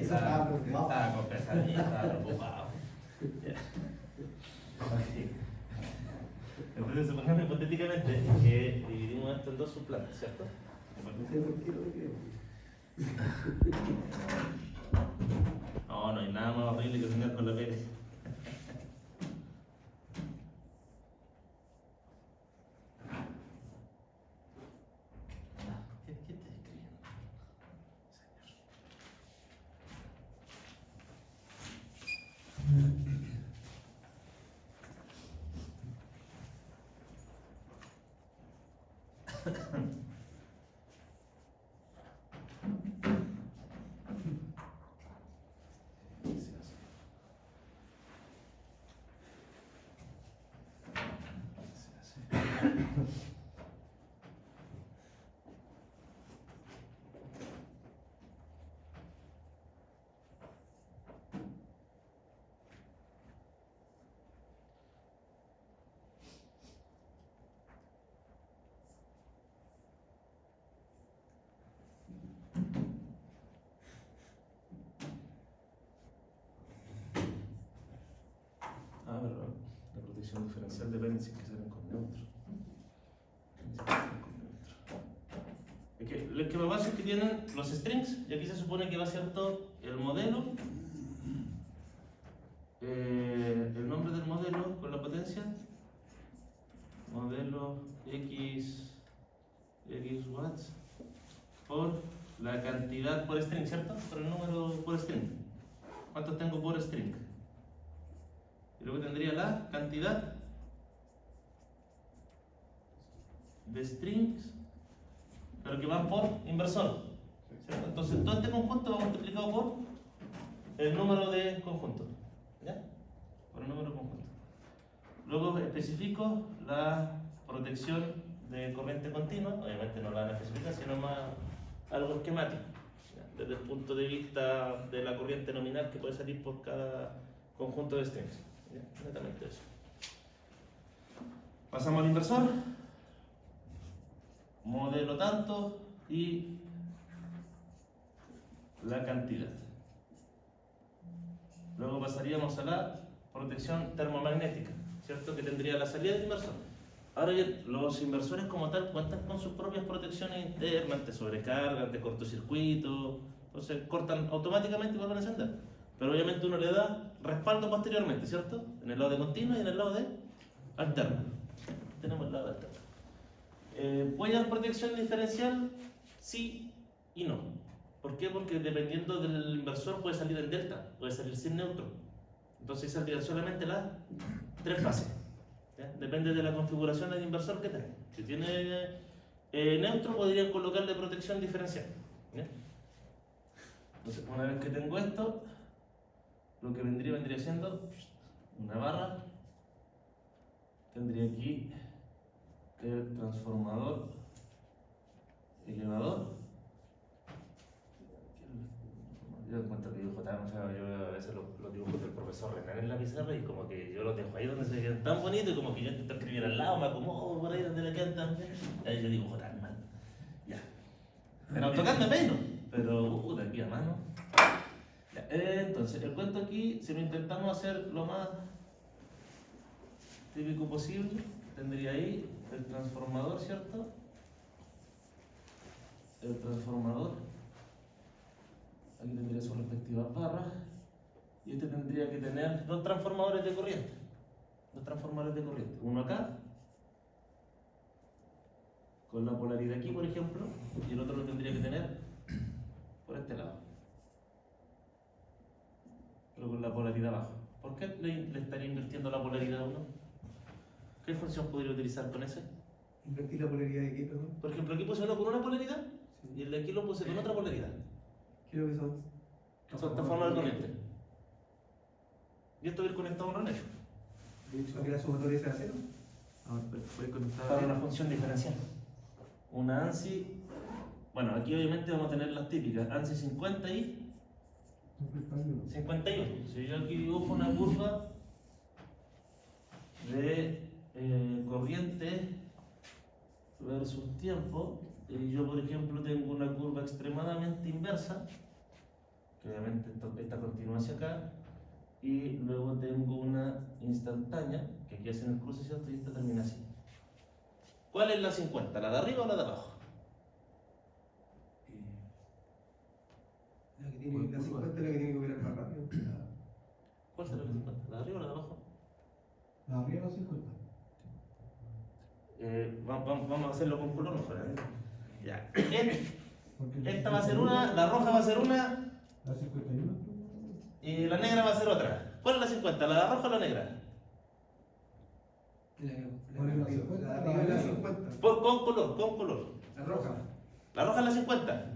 Eso estaba preocupado. Estaba con pesadilla, estaba preocupado. Entonces, supongamos hipotéticamente que dividimos esto en dos subplanes, ¿cierto? No sé por qué lo creo. No, no hay nada más horrible que soñar con la pere. ¿Qué estás escribiendo, señor? Ah, pero la protección diferencial depende si es que salen con neutro. Es que lo que me pasa es que tienen los strings, y aquí se supone que va cierto el modelo, el nombre del modelo con la potencia, modelo x watts, por la cantidad por string, ¿cierto? Por el número por string. ¿Cuántos tengo por string? Y luego tendría la cantidad de strings, pero que van por inversor, ¿cierto? Entonces todo este conjunto va multiplicado por el número de conjuntos, ¿ya? Por el número de conjuntos. Luego especifico la protección de corriente continua, obviamente no la van a especificar, sino más algo esquemático, ¿ya? Desde el punto de vista de la corriente nominal que puede salir por cada conjunto de strings. ¿Ya? Netamente eso. Pasamos al inversor, modelo tanto y la cantidad. Luego pasaríamos a la protección termomagnética, ¿cierto? Que tendría la salida del inversor. Ahora bien, los inversores como tal cuentan con sus propias protecciones internas, de sobrecargas, de cortocircuito, entonces cortan automáticamente y vuelven a encender. Pero obviamente uno le da respaldo posteriormente, ¿cierto? En el lado de continua y en el lado de alterna. Tenemos el lado de alterna. ¿Puede dar protección diferencial? Sí y no. ¿Por qué? Porque dependiendo del inversor puede salir en delta, puede salir sin neutro. Entonces saldrían solamente las tres fases. ¿Ya? Depende de la configuración del inversor que tenga. Si tiene neutro, podrían colocarle protección diferencial. ¿Ya? Entonces, una vez que tengo esto, lo que vendría siendo una barra. Tendría aquí el transformador elevador. Yo encuentro que dibujo tan feo, yo a veces los dibujos del profesor Renan en la pizarra y como que yo los dejo ahí donde se quedan tan bonitos y como que yo intento escribir al lado, me acomodo por ahí donde le quedan tan bien. Y ahí yo dibujo tan mal. Ya. En AutoCAD me peino, pero de aquí a mano. Ya. Entonces, el cuento aquí, si lo intentamos hacer lo más típico posible, tendría ahí el transformador, ¿cierto? El transformador. Aquí tendría sus respectivas barras. Y este tendría que tener dos transformadores de corriente. Dos transformadores de corriente. Uno acá, con la polaridad aquí, por ejemplo, y el otro lo tendría que tener por este lado. Pero con la polaridad abajo. ¿Por qué le estaría invirtiendo la polaridad a uno? ¿Qué función podría utilizar con ese? ¿Invertir la polaridad de qué, perdón? Por ejemplo, aquí puse uno con una polaridad y el de aquí lo puse con otra polaridad. Creo que son. Son transformadores de corriente. Y esto va a ir conectado a un relé. De hecho, aquí la sumatoria es a cero. Fue conectada. Para una función diferencial. Una ANSI. Bueno, aquí obviamente vamos a tener las típicas. ANSI 50 y 51. Si yo aquí dibujo una curva de corriente versus tiempo, y yo por ejemplo tengo una curva extremadamente inversa, que obviamente esta continúa hacia acá, y luego tengo una instantánea, que aquí hace en el cruce, ¿cierto? Y esta termina así. ¿Cuál es la 50? ¿La de arriba o la de abajo? La que tiene la 50 es la que tiene que operar más rápido. ¿Cuál será la 50? ¿La de arriba o la de abajo? La arriba los 50. Vamos a hacerlo con color mejor. Ya. Porque Esta va a ser una, la roja va a ser una, La 51. y la negra va a ser otra. ¿Cuál es la 50? ¿La de roja o la negra? La de arriba es la 50. Con color, con color. La roja. La roja es la 50.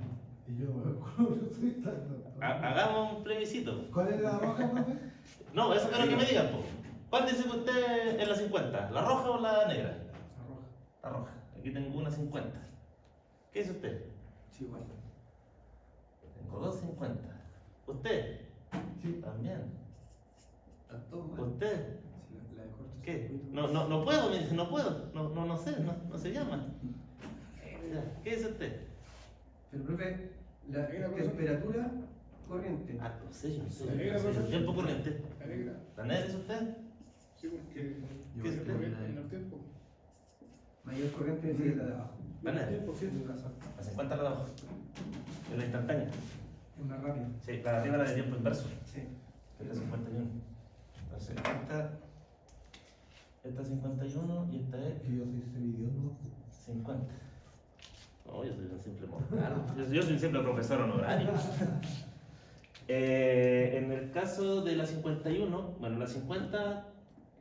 Y yo, yo estoy tan- Hagamos un plebiscito. ¿Cuál es la roja, profe? No, eso quiero que me digan, po. ¿Cuál dice que usted es la 50? ¿La roja o la negra? La roja. La roja. Aquí tengo una 50. ¿Qué dice usted? Sí, igual. Tengo dos 50. ¿Usted? Sí. También. Las dos mal. ¿Usted? Sí, la de corto ¿Qué? circuito. No puedo, me dice, no puedo. No sé, no se llama. Ya, ¿qué dice usted? Pero, profe, la temperatura corriente. Ah, no sé, yo no sé. La negra, No sé, profe. tiempo corriente. La negra. ¿La negra es usted? Sí, porque ¿Qué es usted? en el tiempo. Mayor corriente es la de abajo. La negra. Tiempo, sí. En razón. La 50 la de abajo. Es la instantánea. Es más rápido. Sí, la de arriba la de tiempo inverso. Sí. Que es la 51. Entonces, esta 51 y esta es Que yo soy semidios, 50. No, yo soy un simple mortal. Yo soy un simple profesor honorario. En el caso de la 51, bueno, la 50,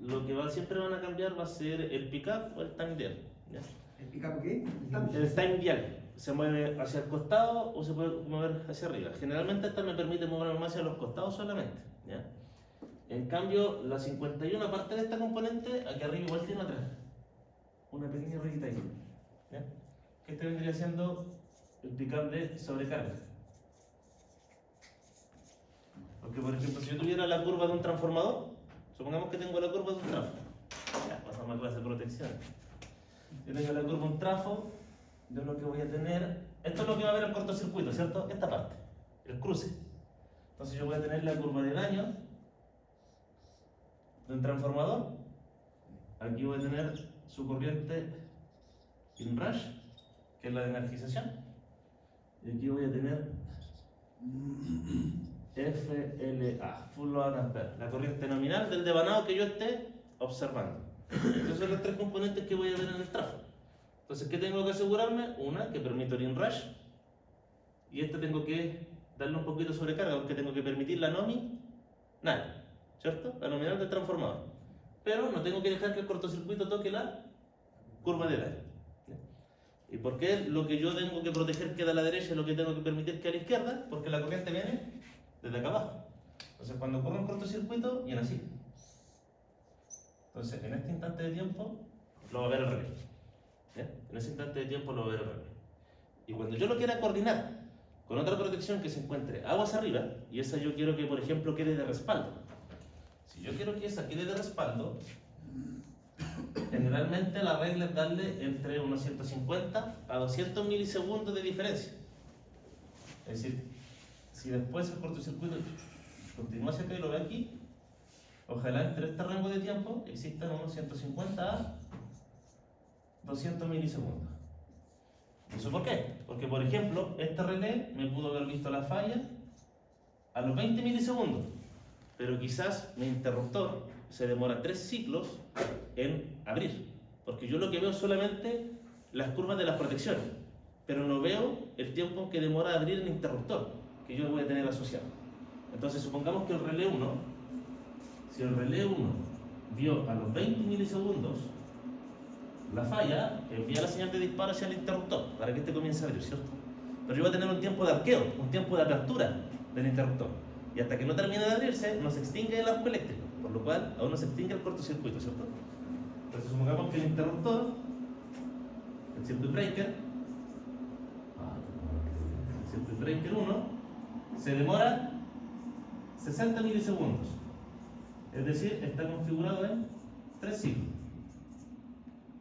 lo que siempre van a cambiar va a ser el pick-up o el time dial. ¿Ya? ¿El pick-up qué? El time dial se mueve hacia el costado o se puede mover hacia arriba. Generalmente esta me permite moverme más hacia los costados solamente. ¿Ya? En cambio, la 51, aparte de esta componente, aquí arriba igual tiene otra. Una pequeña ruedita ahí. ¿Ya? Que este vendría siendo el pick-up de sobrecarga. Porque, por ejemplo, si yo tuviera la curva de un transformador, supongamos que tengo la curva de un trafo. Ya, pasamos a clase de protección. Yo tengo la curva de un trafo, yo lo que voy a tener, esto es lo que va a haber el cortocircuito, ¿cierto? Esta parte, el cruce. Entonces yo voy a tener la curva de daño de un transformador. Aquí voy a tener su corriente inrush, que es la de energización. Y aquí voy a tener FLA, Full Load Ampere, la corriente nominal del devanado que yo esté observando. Esos son los tres componentes que voy a ver en el trafo. Entonces, ¿qué tengo que asegurarme? Una, que permito el inrush, y este tengo que darle un poquito de sobrecarga, porque tengo que permitir la nominal, ¿cierto? La nominal del transformador. Pero no tengo que dejar que el cortocircuito toque la curva de daño. ¿Y por qué lo que yo tengo que proteger queda a la derecha y lo que tengo que permitir queda a la izquierda? Porque la corriente viene desde acá abajo. Entonces, cuando ocurre un cortocircuito, viene así. Entonces, en este instante de tiempo, lo va a ver el relé. ¿Ya? En ese instante de tiempo lo va a ver el relé. Y cuando yo lo quiera coordinar con otra protección que se encuentre aguas arriba, y esa yo quiero que, por ejemplo, quede de respaldo. Si yo quiero que esa quede de respaldo, generalmente la regla es darle entre unos 150 a 200 milisegundos de diferencia. Es decir, si después el cortocircuito continúa hacia acá y lo ve aquí, ojalá entre este rango de tiempo existan unos 150 a 200 milisegundos. ¿Eso por qué? Porque, por ejemplo, este relé me pudo haber visto la falla a los 20 milisegundos, pero quizás mi interruptor se demora 3 ciclos en abrir, porque yo lo que veo es solamente las curvas de las protecciones, pero no veo el tiempo que demora a abrir el interruptor que yo voy a tener asociado. Entonces, supongamos que el relé 1, si el relé 1 vio a los 20 milisegundos la falla, envía la señal de disparo hacia el interruptor para que este comience a abrir, ¿cierto? Pero yo voy a tener un tiempo de arqueo, un tiempo de apertura del interruptor, y hasta que no termine de abrirse, no se extingue el arco eléctrico, por lo cual aún no se extingue el cortocircuito, ¿cierto? Entonces, supongamos que el interruptor, el circuit breaker 1, se demora 60 milisegundos. Es decir, está configurado en 3 ciclos.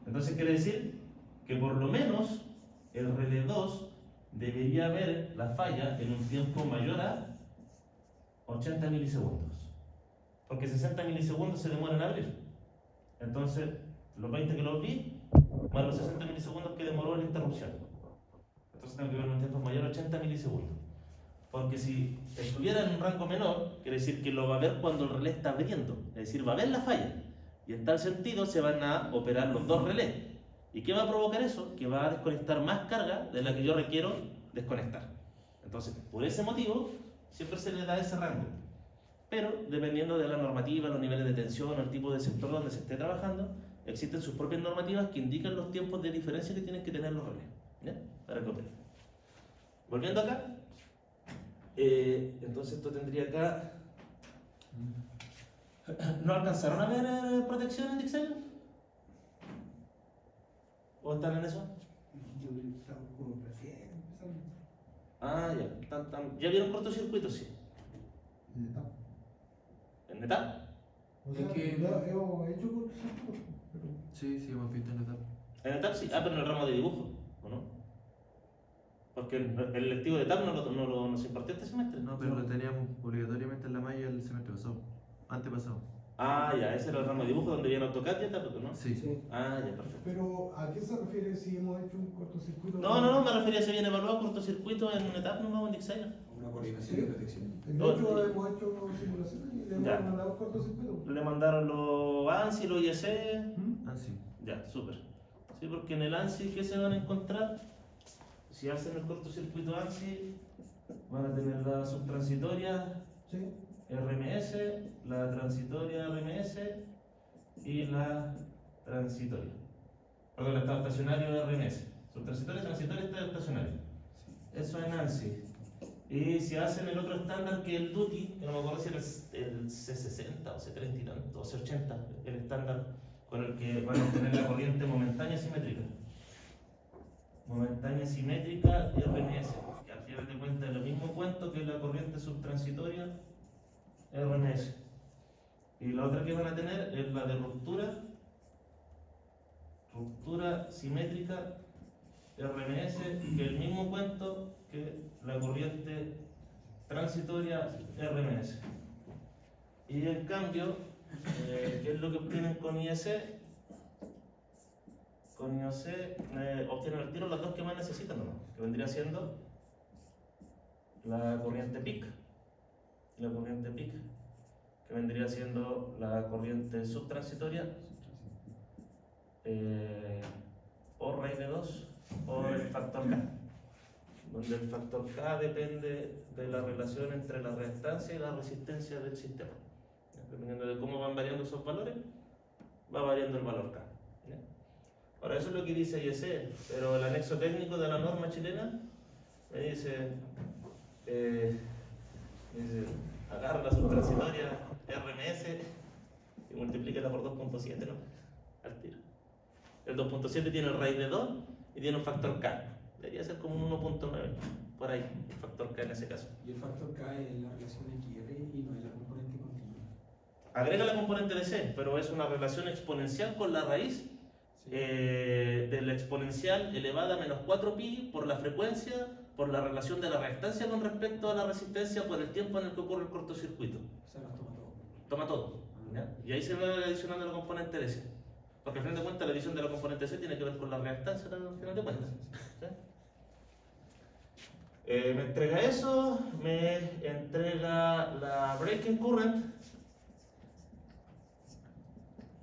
Entonces quiere decir que por lo menos el relé 2 debería ver la falla en un tiempo mayor a 80 milisegundos. Porque 60 milisegundos se demora en abrir. Entonces, los 20 que los vi, más los 60 milisegundos que demoró la interrupción. Entonces tengo que ver un tiempo mayor a 80 milisegundos. Porque si estuviera en un rango menor, quiere decir que lo va a ver cuando el relé está abriendo. Es decir, va a ver la falla. Y en tal sentido se van a operar los dos relés. ¿Y qué va a provocar eso? Que va a desconectar más carga de la que yo requiero desconectar. Entonces, por ese motivo, siempre se le da ese rango. Pero, dependiendo de la normativa, los niveles de tensión o el tipo de sector donde se esté trabajando, existen sus propias normativas que indican los tiempos de diferencia que tienen que tener los relés. ¿Ya? Para que operen. Volviendo acá, entonces esto tendría acá. ¿No alcanzaron a ver protección en Dixel? ¿O están en eso? Yo creo que estamos como recién empezando. Ah, ya. ¿Ya vieron cortocircuito? Sí. ¿En etapa? O sea, Es que- ya hemos hecho cortocircuito, pero Sí, sí, hemos visto en la etapa. En etapa sí. Ah, pero en el ramo de dibujo, ¿o no? Porque el lectivo de etapa no se impartió este semestre. No, pero lo teníamos obligatoriamente en la malla el semestre pasado. Antepasado. Ah, ya, ese era el ramo de dibujo donde viene AutoCAD y etapa, ¿no? Sí. Sí. Ah, ya, perfecto. Pero, ¿a qué se refiere si hemos hecho un cortocircuito? No, me refería a si bien evaluado cortocircuito en etapa no en Dixel. Una coordinación Sí. de detección. De hecho, hemos hecho simulaciones y le hemos Ya. mandado cortocircuito. Le mandaron los ANSI, los IEC. Ah, sí. Ya, súper. Sí, porque en el ANSI, ¿qué se van a encontrar? Si hacen el cortocircuito ANSI, van a tener la subtransitoria Sí. RMS, la transitoria RMS y la transitoria. Perdón, el estado estacionario RMS. Subtransitoria, transitoria, estado estacionario. Eso en ANSI. Y si hacen el otro estándar que el DUTI, que no me acuerdo si era el C60 o C30 y tanto, o C80, el estándar con el que van a obtener la corriente momentánea simétrica. Momentánea simétrica RMS, que al final de cuentas es lo mismo cuento que la corriente subtransitoria RMS. Y la otra que van a tener es la de ruptura simétrica RMS, que es el mismo cuento que la corriente transitoria RMS. Y en cambio, ¿qué es lo que obtienen con IEC? Con IOC obtienen al tiro las dos que más necesitan, ¿no? Que vendría siendo la corriente PIC y la corriente PIC, que vendría siendo la corriente subtransitoria o raíz de 2 o el factor K, donde el factor K depende de la relación entre la reactancia y la resistencia del sistema. Dependiendo de cómo van variando esos valores, va variando el valor K. ¿Ya? Ahora, eso es lo que dice IEC, pero el anexo técnico de la norma chilena me dice, agarra la subtransitoria RMS y multiplícala por 2.7, ¿no? Al tiro. El 2.7 tiene raíz de 2 y tiene un factor K. Debería ser como un 1.9, por ahí, el factor K en ese caso. Y el factor K es la relación XR y no es la componente continua. Agrega la componente de C, pero es una relación exponencial con la raíz Sí. de la exponencial elevada a menos 4pi por la frecuencia, por la relación de la reactancia con respecto a la resistencia por el tiempo en el que ocurre el cortocircuito. O sea, las toma todo. Toma todo. ¿Ya? Y ahí se va adicionando la componente de C. Porque al final de cuentas la adición de la componente C tiene que ver con la reactancia al final de cuentas. ¿Sí? Me entrega eso, me entrega la breaking current,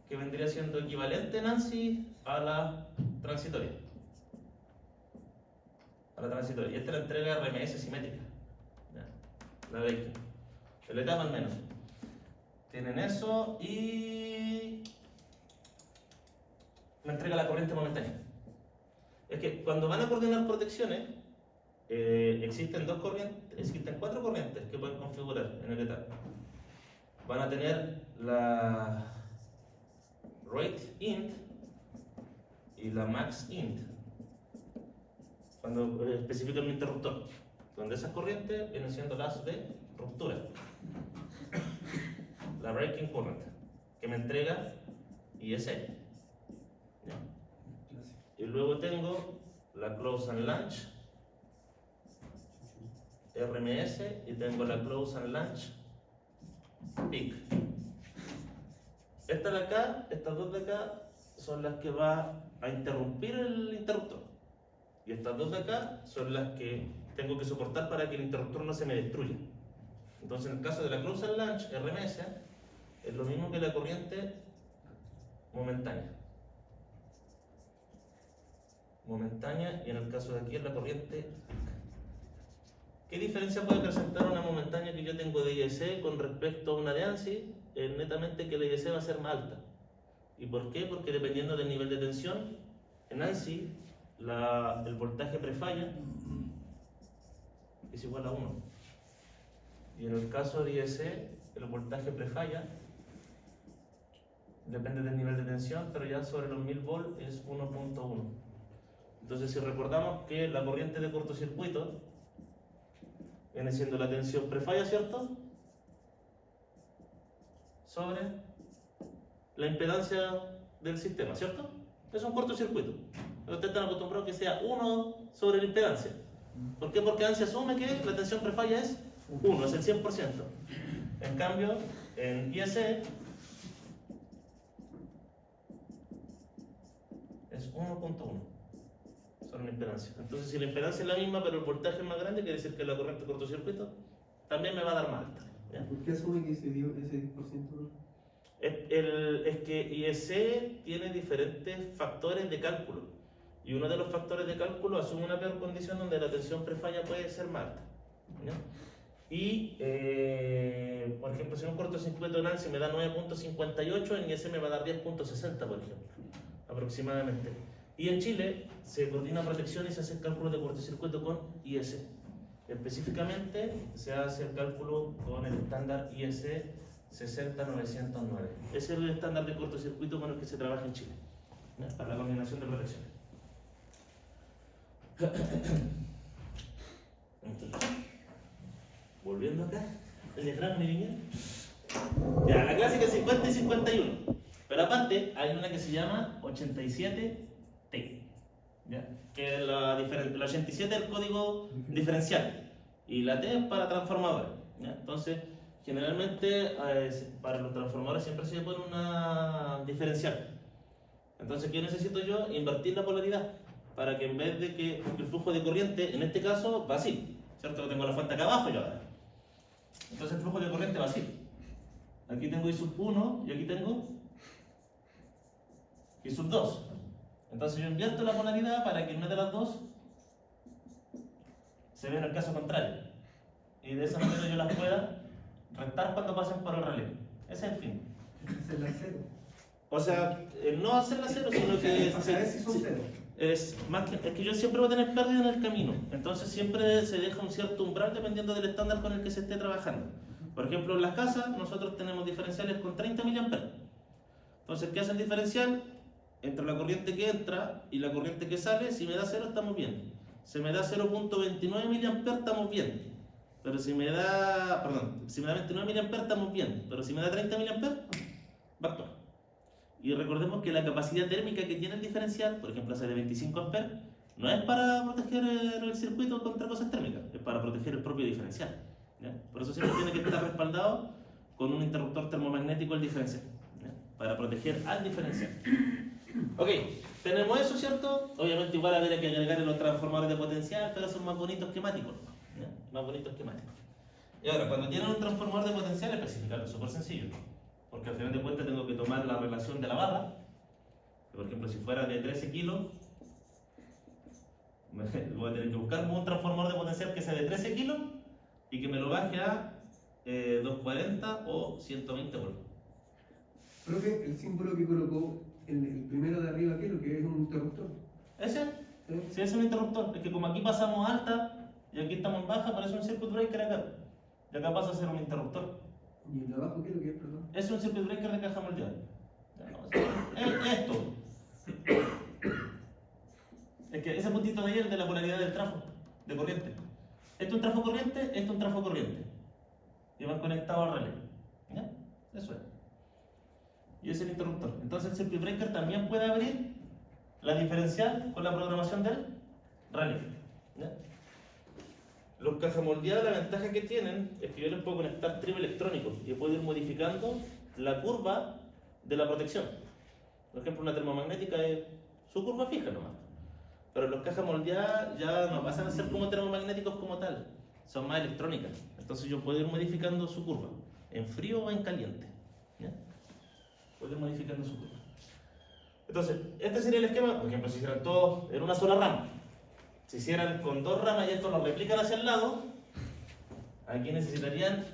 que vendría siendo equivalente en ANSI a la transitoria. A la transitoria. Y esta la entrega RMS simétrica. ¿Ya? La breaking. El etapa al menos. Tienen eso y me entrega la corriente momentánea. Es que cuando van a coordinar protecciones, existen cuatro corrientes que pueden configurar en el etapa. Van a tener la rate int y la max int cuando especifican un interruptor, donde esas corrientes vienen siendo las de ruptura. La breaking current, que me entrega IEC. ¿Ya? Y luego tengo la close and launch RMS y tengo la close and launch peak. Esta de acá, estas dos de acá, son las que va a interrumpir el interruptor. Y estas dos de acá son las que tengo que soportar para que el interruptor no se me destruya. Entonces, en el caso de la closed lunch RMS, es lo mismo que la corriente momentánea. Momentánea, y en el caso de aquí es la corriente. ¿Qué diferencia puede presentar una momentánea que yo tengo de IEC con respecto a una de ANSI? Netamente que la IEC va a ser más alta. ¿Y por qué? Porque dependiendo del nivel de tensión, en ANSI el voltaje prefalla es igual a 1. Y en el caso de IEC, el voltaje prefalla depende del nivel de tensión, pero ya sobre los 1000 volts es 1.1. Entonces, si recordamos que la corriente de cortocircuito viene siendo la tensión prefalla, ¿cierto? Sobre la impedancia del sistema, ¿cierto? Es un cortocircuito. Ustedes están acostumbrados a que sea 1 sobre la impedancia. ¿Por qué? Porque ANSI asume que la tensión prefalla es 1, es el 100%. En cambio, en IEC es 1.1 sobre la impedancia. Entonces, si la impedancia es la misma, pero el voltaje es más grande, quiere decir que la corriente de cortocircuito también me va a dar más alta. ¿Ya? ¿Por qué asume que ese 10%? Es que IEC tiene diferentes factores de cálculo. Y uno de los factores de cálculo asume una peor condición donde la tensión prefalla puede ser más alta. ¿Ya? Y, por ejemplo, si un cortocircuito en ANSI me da 9.58, en IEC me va a dar 10.60, por ejemplo, aproximadamente. Y en Chile se coordina protección y se hace el cálculo de cortocircuito con IEC. Específicamente se hace el cálculo con el estándar IEC 60909. Ese es el estándar de cortocircuito con el que se trabaja en Chile, ¿ya? Para la coordinación de protecciones. Entonces, volviendo acá, el diagrama, mi niña. Ya, la clásica 50 y 51. Pero aparte, hay una que se llama 87T. ¿Ya? Que la 87 es el código diferencial. Y la T es para transformadores. ¿Ya? Entonces, generalmente para los transformadores siempre se pone una diferencial. Entonces, ¿qué necesito yo? Invertir la polaridad. Para que en vez de que el flujo de corriente, en este caso, va así. ¿Cierto? Que tengo la fuente acá abajo yo ahora. Entonces el flujo de corriente va así. Aquí tengo I sub 1 y aquí tengo I sub 2. Entonces yo invierto la polaridad para que en vez de las dos se vea en el caso contrario. Y de esa manera yo las pueda restar cuando pasen por el relé. Ese es el fin. Es la cero. O sea, no hacerla cero, sino que... O sea, si son cero. Es que yo siempre voy a tener pérdida en el camino, entonces siempre se deja un cierto umbral dependiendo del estándar con el que se esté trabajando. Por ejemplo, en las casas nosotros tenemos diferenciales con 30 mA. Entonces, ¿qué hace el diferencial? Entre la corriente que entra y la corriente que sale, si me da 0 estamos bien. Si me da 0.29 mA estamos bien. Pero si me da, si me da 29 mA estamos bien. Pero si me da 30 mA, va a actuar. Y recordemos que la capacidad térmica que tiene el diferencial, por ejemplo, esa de 25 amperes, no es para proteger el circuito contra cosas térmicas, es para proteger el propio diferencial. ¿Ya? Por eso siempre tiene que estar respaldado con un interruptor termomagnético el diferencial, ¿ya? Para proteger al diferencial. Ok, tenemos eso, ¿cierto? Obviamente igual habría que agregar los transformadores de potencial, pero son más bonitos esquemáticos, ¿ya? Más bonitos esquemáticos. Y ahora, cuando tienen un transformador de potencial, especificarlo es súper sencillo. Porque al final de cuentas tengo que tomar la relación de la barra. Por ejemplo, si fuera de 13 kilos, voy a tener que buscar un transformador de potencial que sea de 13 kilos y que me lo baje a 240 o 120 volts. Profe, el símbolo que colocó el primero de arriba, ¿qué es lo que es un interruptor? ¿Ese? ¿Sí? Sí, ese es un interruptor. Es que como aquí pasamos alta y aquí estamos en baja, parece un circuit breaker acá. Y acá pasa a ser un interruptor. ¿Y el de abajo qué es lo que es, perdón? Es un circuit breaker de caja moldeada. Esto. Es que ese puntito de ahí es el de la polaridad del trafo de corriente. Esto es un trafo corriente, esto es un trafo corriente. Y van conectados al relé. ¿Ya? Eso es. Y es el interruptor. Entonces el circuit breaker también puede abrir la diferencial con la programación del relé. ¿Ya? Los cajamoldeados, la ventaja que tienen es que yo les puedo conectar trío electrónico y puedo ir modificando la curva de la protección. Por ejemplo, una termomagnética es su curva fija nomás. Pero los cajas moldeadas ya no pasan a ser como termomagnéticos como tal, son más electrónicas. Entonces yo puedo ir modificando su curva, en frío o en caliente. ¿Ya? Puedo ir modificando su curva. Entonces, este sería el esquema, por ejemplo, si hicieran todos en una sola rama. Si hicieran con dos ramas y esto lo replican hacia el lado, aquí necesitarían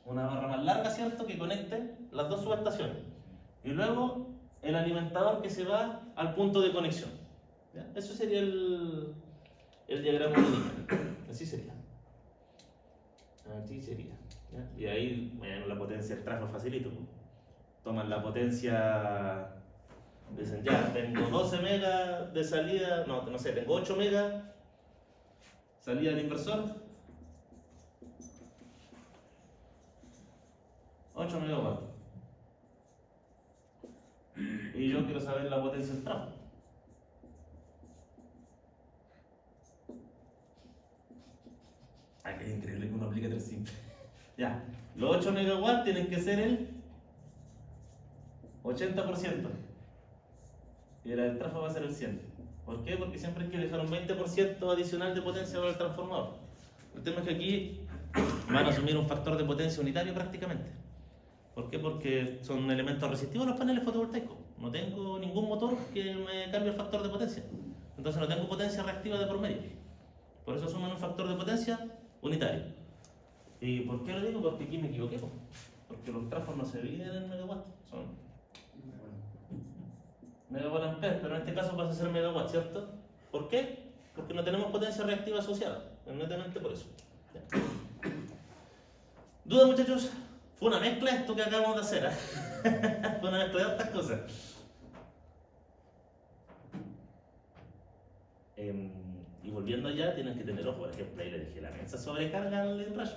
una barra más larga, ¿cierto?, que conecte las dos subestaciones. Y luego el alimentador que se va al punto de conexión. ¿Ya? Eso sería el diagrama lineal. Así sería. Así sería. ¿Ya? Y ahí, bueno, la potencia del trafo facilito. Toman la potencia, dicen ya, tengo 12 megas de salida, no sé, tengo 8 megas salida del inversor, 8 megawatts. Y yo quiero saber la potencia del trafo. Ay, que es increíble que uno aplique 3 simples. Ya, los 8 megawatts tienen que ser el 80%. Y la del trafo va a ser el 100%. ¿Por qué? Porque siempre hay que dejar un 20% adicional de potencia para el transformador. El tema es que aquí van a asumir un factor de potencia unitario prácticamente. ¿Por qué? Porque son elementos resistivos los paneles fotovoltaicos. No tengo ningún motor que me cambie el factor de potencia. Entonces no tengo potencia reactiva de por medio. Por eso asumen un factor de potencia unitario. ¿Y por qué lo digo? Porque aquí me equivoqué. Porque los trafos no se dividen en megawatts, son megawatt amperes, pero en este caso pasa a ser megawatt, ¿cierto? ¿Por qué? Porque no tenemos potencia reactiva asociada, netamente por eso. ¿Ya? ¿Dudas, muchachos? Fue una mezcla esto que acabamos de hacer, ¿eh? Fue una mezcla de otras cosas. Y volviendo allá, tienen que tener ojo, por ejemplo, ahí le dije, la mesa sobrecarga el inrush.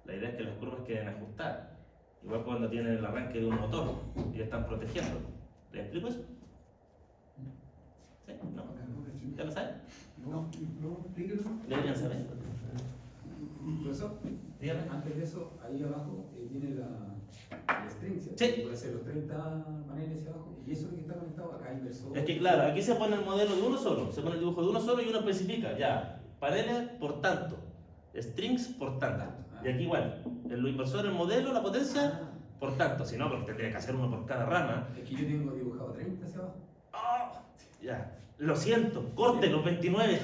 La idea es que las curvas queden ajustadas. Igual cuando tienen el arranque de un motor y están protegiendo. ¿Les explico eso? ¿Sí? ¿No? ¿Ya lo saben? No, explíquelo. Deberían saber. Profesor, Dígame. antes de eso, ahí abajo viene el string, ¿cierto? Sí. Puede ser los 30 paneles hacia abajo. Y eso es lo que está conectado acá, inversor. Es que claro, aquí se pone el modelo de uno solo, se pone el dibujo de uno solo y uno especifica, ya, paneles por tanto, strings por tanto. Y aquí igual, en lo inversor, el modelo, la potencia, por tanto, si no, porque tendría que hacer uno por cada rama. Es que yo tengo dibujado 30 hacia abajo. ¡Oh! Ya, lo siento, corte los 29.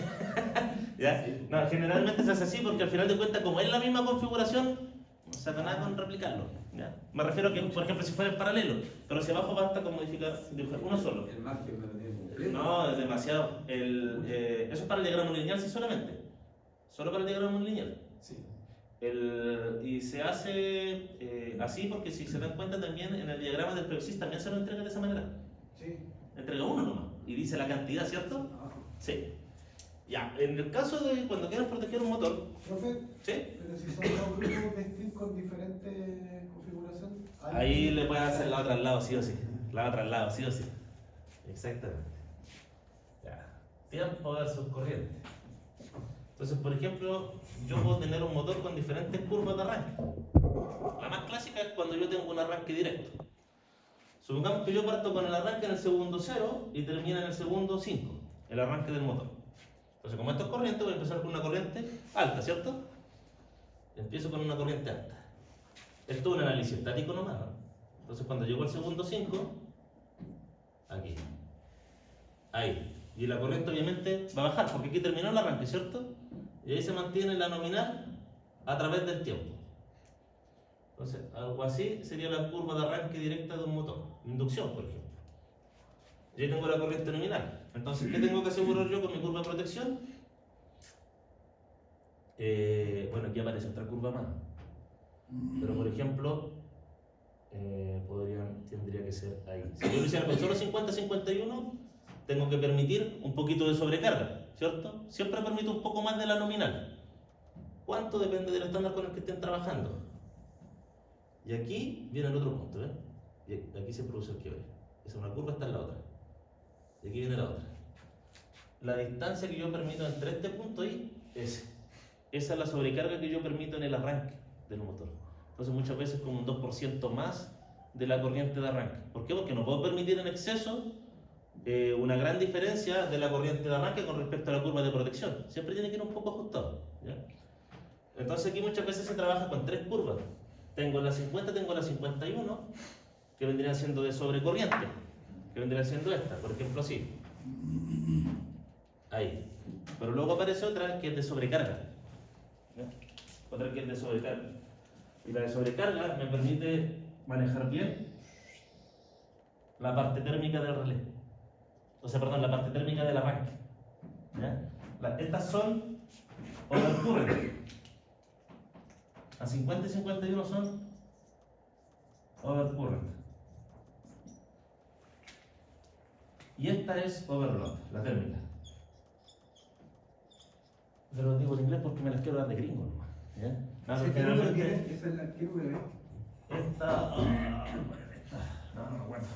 ¿Ya? No, generalmente se hace así porque al final de cuentas, como es la misma configuración, no saca nada con replicarlo. ¿Ya? Me refiero a que, por ejemplo, si fuera en paralelo, pero si abajo basta con modificar, dibujar uno solo. El margen me lo tiene completo. No, es demasiado. Eso es para el diagrama lineal, sí, solamente. Solo para el diagrama lineal. Sí. Y se hace así porque si se dan cuenta también en el diagrama del PVSys también se lo entrega de esa manera. Sí. Entrega uno nomás y dice la cantidad, ¿cierto? Abajo. Sí. Ya, en el caso de cuando quieras proteger un motor, Profe, ¿sí? pero si son dos grupos de string con diferentes configuraciones. Ahí le puedes hacer la otra al lado, sí o sí. La otra al lado, sí o sí. Exactamente. Ya. Tiempo versus corriente. Entonces, por ejemplo, yo puedo tener un motor con diferentes curvas de arranque. La más clásica es cuando yo tengo un arranque directo. Supongamos que yo parto con el arranque en el segundo 0 y termina en el segundo 5, el arranque del motor. Entonces, como esto es corriente, voy a empezar con una corriente alta, ¿cierto? Empiezo con una corriente alta. Esto es un análisis estático nomás, ¿no? Entonces, cuando llego al segundo 5, aquí, ahí. Y la corriente obviamente va a bajar, porque aquí terminó el arranque, ¿cierto? Y ahí se mantiene la nominal a través del tiempo. Entonces, algo así sería la curva de arranque directa de un motor, inducción, por ejemplo. Y ahí tengo la corriente nominal. Entonces, ¿qué tengo que asegurar yo con mi curva de protección? Bueno, aquí aparece otra curva más. Pero, por ejemplo, tendría que ser ahí. Si yo lo hiciera con solo 50-51, tengo que permitir un poquito de sobrecarga, ¿cierto? Siempre permito un poco más de la nominal. ¿Cuánto? Depende del estándar con el que estén trabajando. Y aquí viene el otro punto, ¿eh? Y aquí se produce el quiebre. Esa es una curva, esta es la otra. Y aquí viene la otra. La distancia que yo permito entre este punto y ese. esa es la sobrecarga que yo permito en el arranque del motor. Entonces muchas veces como un 2% más de la corriente de arranque. ¿Por qué? Porque no puedo permitir en exceso una gran diferencia de la corriente de arranque con respecto a la curva de protección. Siempre tiene que ir un poco ajustado, ¿ya? Entonces aquí muchas veces se trabaja con 3 curvas. Tengo la 50, tengo la 51, que vendría siendo de sobrecorriente, que vendría siendo esta, por ejemplo así. Ahí. Pero luego aparece otra que es de sobrecarga, ¿ya? Otra que es de sobrecarga. Y la de sobrecarga me permite manejar bien la parte térmica del relé. O sea, perdón, la parte térmica del arranque, ¿ya? Estas son overcurrent. Las 50 y 51 son overcurrent. Y esta es overload, la térmica. Se lo digo en inglés porque me las quiero dar de gringo, ¿ya? Nada, ¿Qué número generalmente tiene? ¿Esa es la qué número es? esta... no me acuerdo.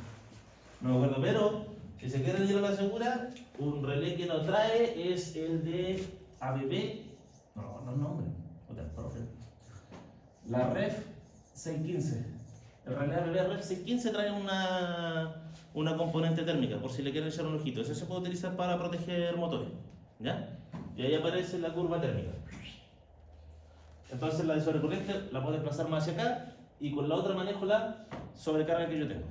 No me acuerdo, pero si se quieren ir a la segura, un relé que nos trae es el de ABB. No, hombre. La REF 615. El relé ABB REF 615 trae una componente térmica, por si le quieren echar un ojito. Eso se puede utilizar para proteger motores, ¿ya? Y ahí aparece la curva térmica. Entonces la de sobrecorriente la puedo desplazar más hacia acá y con la otra manejo la sobrecarga que yo tengo.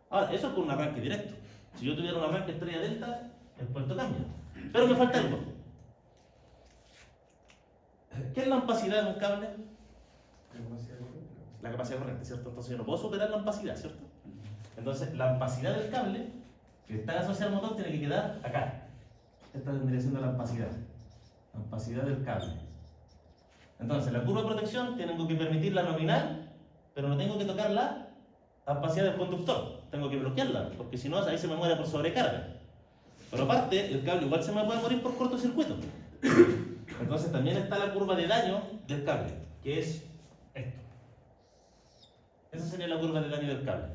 Ahora, eso es con un arranque directo. Si yo tuviera un arranque estrella delta, el puerto cambia. Pero me falta algo. ¿Qué es la ampacidad de un cable? La capacidad de corriente, ¿cierto? Entonces yo no puedo superar la ampacidad, ¿cierto? Entonces la ampacidad del cable que está asociado al motor tiene que quedar acá. Esta vendría siendo la ampacidad. La ampacidad del cable. Entonces la curva de protección tengo que permitir la nominal, pero no tengo que tocar la ampacidad del conductor. Tengo que bloquearla, porque si no ahí se me muere por sobrecarga. Pero aparte, el cable igual se me puede morir por cortocircuito. Entonces también está la curva de daño del cable, que es esto. Esa sería la curva de daño del cable.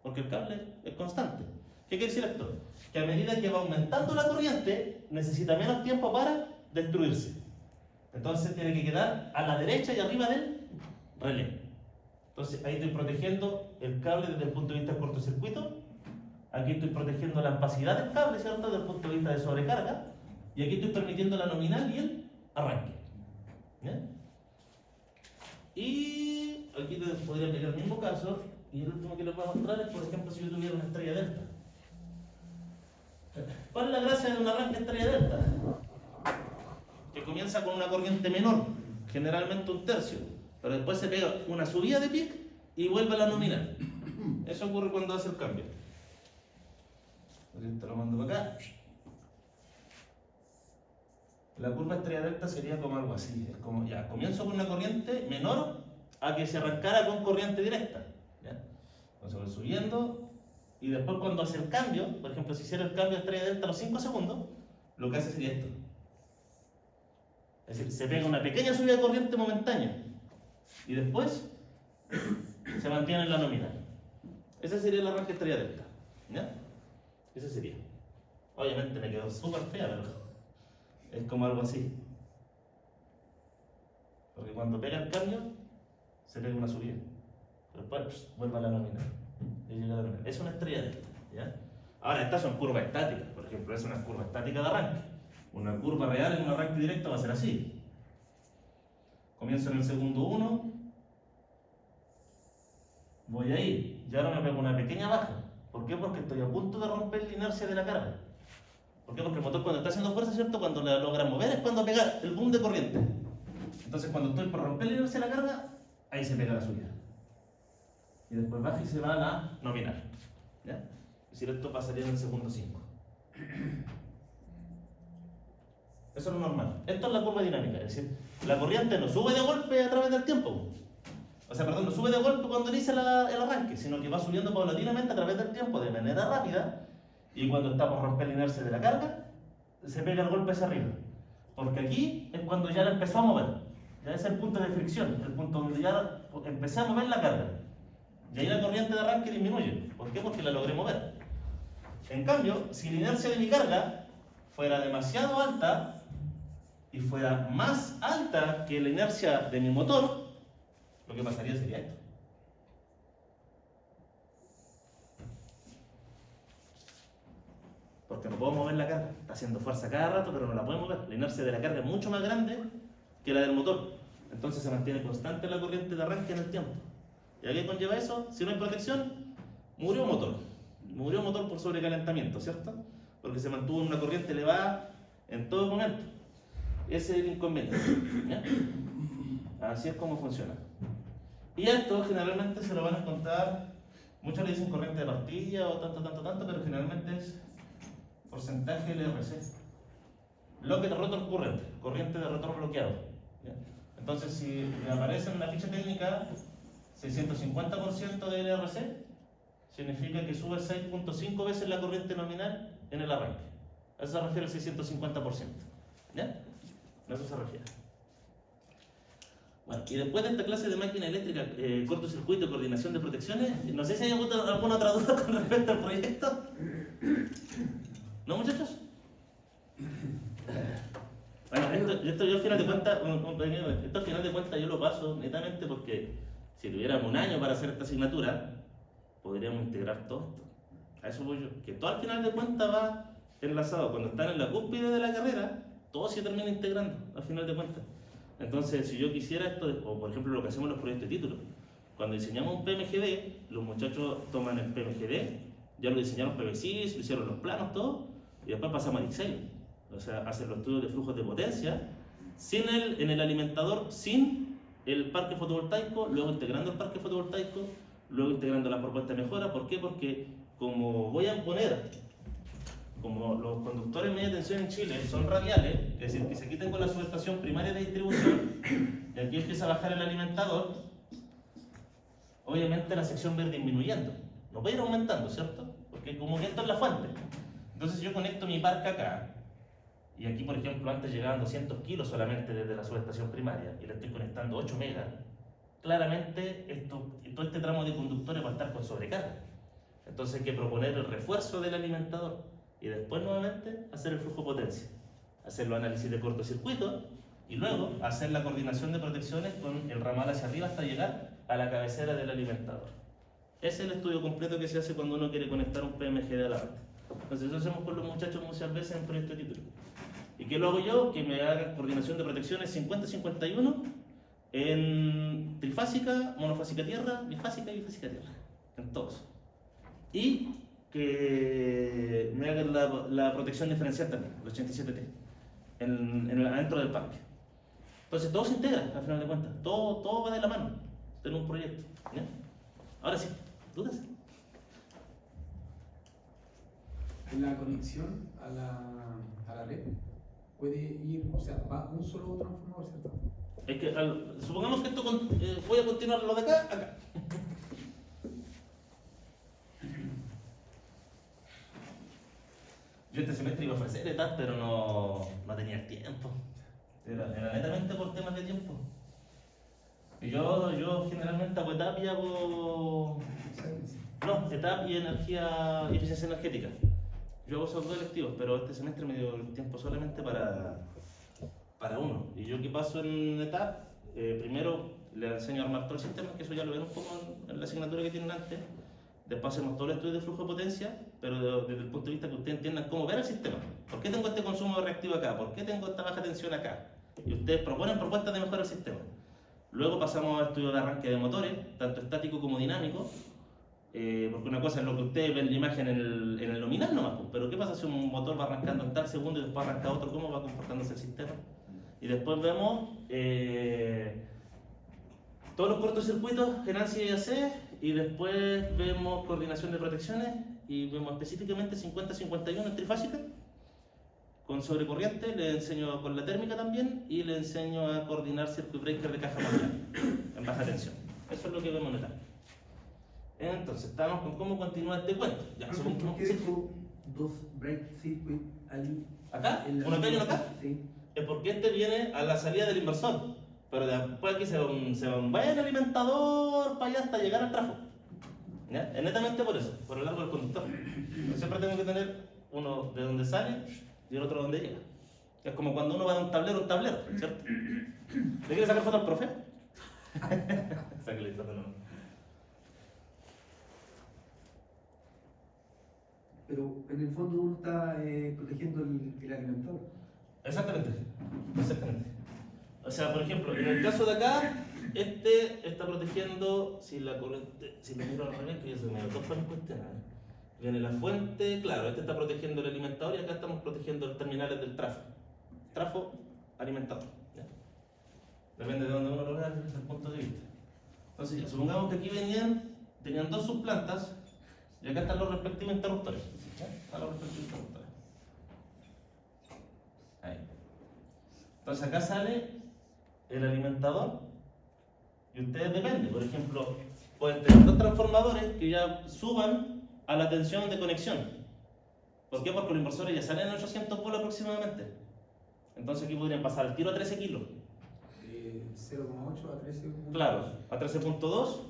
Porque el cable es constante. ¿Qué quiere decir esto? Que a medida que va aumentando la corriente, necesita menos tiempo para destruirse. Entonces tiene que quedar a la derecha y arriba del relé. Entonces ahí estoy protegiendo el cable desde el punto de vista del cortocircuito. Aquí estoy protegiendo la ampacidad del cable, ¿cierto? Desde el punto de vista de sobrecarga. Y aquí estoy permitiendo la nominal y el arranque. ¿Ya? Y aquí te podría aplicar el mismo caso. Y el último que les voy a mostrar es, por ejemplo, si yo tuviera una estrella delta. ¿Cuál es la gracia de un arranque estrella delta? Que comienza con una corriente menor, generalmente 1/3, pero después se pega una subida de pic y vuelve a la nominal. Eso ocurre cuando hace el cambio. Te lo mando para acá. La curva estrella delta sería como algo así. Es como, ya, comienzo con una corriente menor a que se arrancara con corriente directa. ¿Ya? Entonces voy subiendo y después cuando hace el cambio, por ejemplo, si hiciera el cambio de estrella delta a los 5 segundos, lo que hace sería esto. Es decir, se pega una pequeña subida de corriente momentánea y después se mantiene en la nominal. Ese sería el arranque estrella delta. ¿Ya? Ese sería. Obviamente me quedó súper fea, pero es como algo así. Porque cuando pega el cambio, se pega una subida. Pero después vuelve a la nominal. Y llega a la nominal. Es una estrella delta. ¿Ya? Ahora, estas son curvas estáticas. Por ejemplo, es una curva estática de arranque. Una curva real en un arranque directo va a ser así. Comienzo en el segundo 1. Voy a ir. Y ahora me pego una pequeña baja. ¿Por qué? Porque estoy a punto de romper la inercia de la carga. ¿Por qué? Porque el motor cuando está haciendo fuerza, ¿cierto? Cuando le logra mover es cuando pega el boom de corriente. Entonces cuando estoy por romper la inercia de la carga, ahí se pega la subida. Y después baja y se va a la nominal. ¿Ya? Es decir, esto pasaría en el segundo 5. Eso es lo normal. Esto es la curva dinámica. Es decir, la corriente no sube de golpe a través del tiempo. O sea, perdón, no sube de golpe cuando inicia el arranque, sino que va subiendo paulatinamente a través del tiempo de manera rápida. Y cuando está por romper la inercia de la carga, se pega el golpe hacia arriba. Porque aquí es cuando ya la empezó a mover. Ya es el punto de fricción, el punto donde ya empecé a mover la carga. Y ahí la corriente de arranque disminuye. ¿Por qué? Porque la logré mover. En cambio, si la inercia de mi carga fuera demasiado alta y y fuera más alta que la inercia de mi motor, lo que pasaría sería esto. Porque no puedo mover la carga. Está haciendo fuerza cada rato, pero no la puedo mover. La inercia de la carga es mucho más grande que la del motor. Entonces se mantiene constante la corriente de arranque en el tiempo. ¿Y a qué conlleva eso? Si no hay protección, murió motor. Murió motor por sobrecalentamiento, ¿cierto? Porque se mantuvo en una corriente elevada en todo momento. Ese es el inconveniente. ¿Ya? Así es como funciona. Y esto generalmente se lo van a encontrar, muchos le dicen corriente de pastilla o tanto, pero generalmente es porcentaje LRC. Locked Rotor Current, corriente de rotor bloqueado. ¿Ya? Entonces, si me aparece en la ficha técnica 650% de LRC, significa que sube 6.5 veces la corriente nominal en el arranque. A eso se refiere el 650%. ¿Ya? A eso se refiere. Bueno, y después de esta clase de máquina eléctrica, cortocircuito, coordinación de protecciones, no sé si hay alguna otra duda con respecto al proyecto. ¿No, muchachos? Bueno, esto yo al final de cuentas, esto al final de cuentas yo lo paso netamente porque si tuviéramos un año para hacer esta asignatura, podríamos integrar todo esto. A eso voy yo. Que todo al final de cuentas va enlazado. Cuando están en la cúspide de la carrera, todo se termina integrando al final de cuentas. Entonces, si yo quisiera esto, o por ejemplo lo que hacemos en los proyectos de título, cuando diseñamos un PMGD, los muchachos toman el PMGD, ya lo diseñaron PVC, lo hicieron los planos, todo, y después pasamos al diseño. O sea, hacen los estudios de flujos de potencia, en el alimentador, sin el parque fotovoltaico, luego integrando el parque fotovoltaico, luego integrando la propuesta de mejora. ¿Por qué? Porque como voy a poner, como los conductores de media tensión en Chile son radiales, es decir, que se quiten con la subestación primaria de distribución, y aquí empieza a bajar el alimentador, obviamente la sección va a ir disminuyendo, no puede ir aumentando, ¿cierto? Porque como que esto es la fuente. Entonces yo conecto mi parque acá, y aquí por ejemplo antes llegaban 200 kilos solamente desde la subestación primaria, y le estoy conectando 8 megas, claramente todo este tramo de conductores va a estar con sobrecarga. Entonces hay que proponer el refuerzo del alimentador, y después nuevamente hacer el flujo potencia, hacer los análisis de cortocircuito, y luego hacer la coordinación de protecciones con el ramal hacia arriba hasta llegar a la cabecera del alimentador. Ese es el estudio completo que se hace cuando uno quiere conectar un PMGD a la red. Entonces eso hacemos con los muchachos muchas veces en proyecto de título. ¿Y qué lo hago yo? Que me haga coordinación de protecciones 50-51 en trifásica, monofásica tierra, bifásica y bifásica tierra, en todos. Y que me hagan la protección diferencial también, el 87T, adentro del parque. Entonces todo se integra, al final de cuentas, todo va de la mano, tener un proyecto. ¿Ya? Ahora sí, ¿dudas? La conexión a la red puede ir, o sea, va un solo transformador, ¿cierto? Es que supongamos que esto voy a continuar lo de acá, acá. Yo este semestre iba a ofrecer ETAP, pero no tenía el tiempo. Era netamente por temas de tiempo. Y yo generalmente hago ETAP y hago... No, ETAP y eficiencia energética. Yo hago esos dos electivos, pero este semestre me dio el tiempo solamente para uno. Y yo que paso en ETAP, primero le enseño a armar todo el sistema, que eso ya lo ven un poco en la asignatura que tienen antes. Después hacemos todo el estudio de flujo de potencia, pero desde el punto de vista que ustedes entiendan cómo ver el sistema. ¿Por qué tengo este consumo reactivo acá? ¿Por qué tengo esta baja tensión acá? Y ustedes proponen propuestas de mejorar el sistema. Luego pasamos a estudios de arranque de motores, tanto estático como dinámico, porque una cosa es lo que ustedes ven en la imagen en el nominal nomás, pero ¿qué pasa si un motor va arrancando en tal segundo y después arranca otro? ¿Cómo va comportándose el sistema? Y después vemos todos los cortocircuitos en ANSI y AC, y después vemos coordinación de protecciones, y vemos específicamente 50-51 en trifásica, con sobrecorriente, le enseño con la térmica también, y le enseño a coordinar circuit breaker de caja manual en baja tensión. Eso es lo que vemos en ETAP. Entonces, estamos con cómo continúa este cuento. Ya, ¿Por qué dejó dos break circuit ahí? ¿Acá? ¿Uno acá y uno acá? Sí. Es porque este viene a la salida del inversor, pero después aquí se va un buen alimentador para allá hasta llegar al trafo. ¿Ya? Es netamente por eso, por el largo del conductor. Yo siempre tengo que tener uno de donde sale y el otro donde llega. Es como cuando uno va a un tablero, ¿cierto? ¿Le quiere sacar foto al profe? Sáquele foto, no. Pero en el fondo uno está protegiendo el alimentador. Exactamente. O sea, por ejemplo, en el caso de acá, este está protegiendo, si la corriente, si lo miro al revés, que ya se me dos para cuestionar. Viene la fuente, claro, este está protegiendo el alimentador y acá estamos protegiendo los terminales del trafo alimentador. ¿Ya? Depende de donde uno lo vea desde el punto de vista. Entonces, supongamos que aquí tenían dos subplantas y acá están los respectivos interruptores. ¿Ya? Están los respectivos interruptores. Ahí. Entonces acá sale el alimentador y ustedes dependen. Por ejemplo, pueden tener dos transformadores que ya suban a la tensión de conexión. ¿Por qué? Porque los inversores ya salen en 800 volts aproximadamente. Entonces aquí podrían pasar al tiro a 13 kilos. De 0,8 a 13. Claro, a 13.2.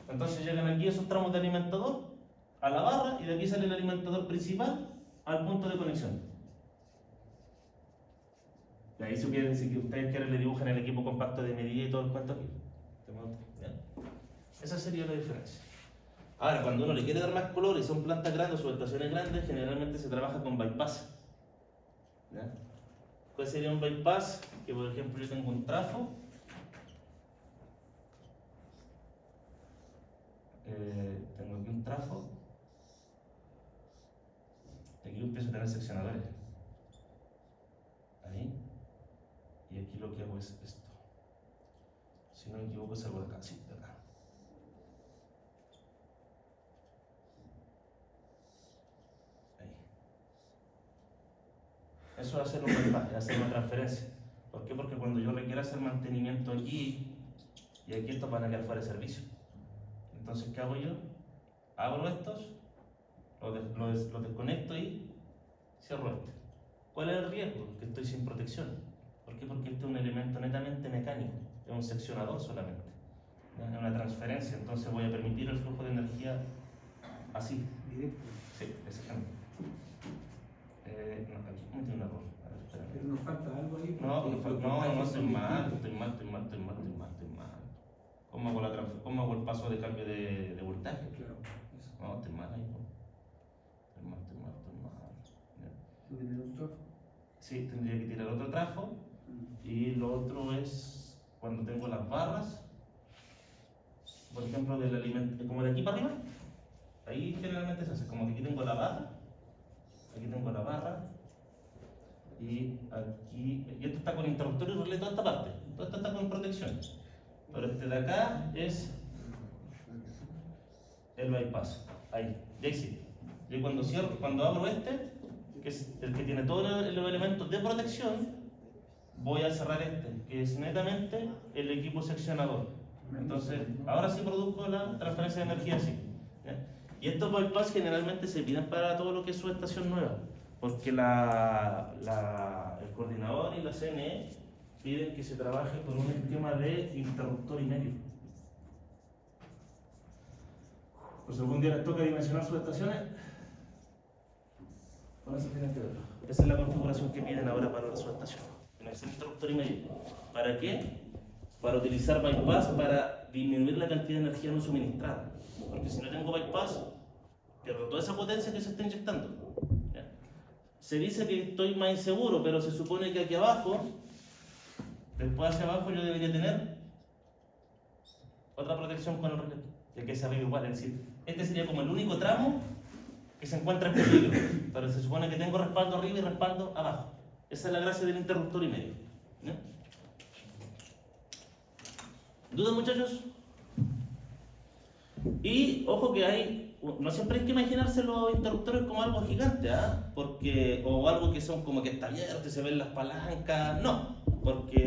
Entonces llegan aquí esos tramos de alimentador a la barra y de aquí sale el alimentador principal al punto de conexión. Y ahí si ustedes quieren le dibujan el equipo compacto de medida y todo el cuento aquí. ¿Ya? Esa sería la diferencia. Ahora, cuando uno le quiere dar más color y son plantas grandes o estaciones grandes, generalmente se trabaja con bypass. ¿Ya? ¿Cuál sería un bypass? Que por ejemplo yo tengo un trafo. Tengo aquí un trafo. Y aquí empiezo a tener seccionadores. Ahí. Y aquí lo que hago es esto. Si no me equivoco es algo de acá, sí, de acá. Ahí. Eso es hacer un bypass, es hacer una transferencia. ¿Por qué? Porque cuando yo requiera hacer mantenimiento aquí y aquí estos van a quedar fuera de servicio. Entonces, ¿qué hago yo? Abro estos, los desconecto y cierro este. ¿Cuál es el riesgo? Que estoy sin protección. ¿Por qué? Porque este es un elemento netamente mecánico, es un seccionador solamente, es una transferencia, entonces voy a permitir el flujo de energía así. Directo. Sí, exactamente. No, aquí cometí un error. A ver, espérame. Pero nos falta algo ahí. No, estoy mal. ¿Cómo hago el paso de cambio de voltaje? Claro, eso. No, estoy mal ahí. Ya. ¿Tú tienes un trafo? Sí, tendría que tirar otro trafo. Y lo otro es cuando tengo las barras, por ejemplo, del alimento, como de aquí para arriba. Ahí generalmente se hace como que aquí tengo la barra, y aquí, y esto está con interruptor y relé, toda esta parte, todo esto está con protección. Pero este de acá es el bypass, ahí, ya sí. Y cuando cierro, cuando abro este, que es el que tiene todos los elementos de protección, voy a cerrar este, que es netamente el equipo seccionador. Entonces, ahora sí produzco la transferencia de energía así. ¿Ya? Y estos bypass generalmente se piden para todo lo que es su estación nueva, porque el coordinador y la CNE piden que se trabaje con un esquema de interruptor y medio. Por si algún día les toca dimensionar sus estaciones, con eso tienen que verlo. Esa es la configuración que piden ahora para su estación. Es el interruptor y medio. ¿Para qué? Para utilizar bypass para disminuir la cantidad de energía no suministrada. Porque si no tengo bypass, pierdo toda esa potencia que se está inyectando. ¿Ya? Se dice que estoy más inseguro, pero se supone que aquí abajo, después hacia abajo, yo debería tener otra protección con el relé. Ya que se arriba igual, es decir, este sería como el único tramo que se encuentra en peligro. Pero se supone que tengo respaldo arriba y respaldo abajo. Esa es la gracia del interruptor y medio. ¿Ya? ¿Dudas, muchachos? Y ojo que no siempre hay que imaginarse los interruptores como algo gigante, o algo que son como que está abierto y se ven las palancas. No, porque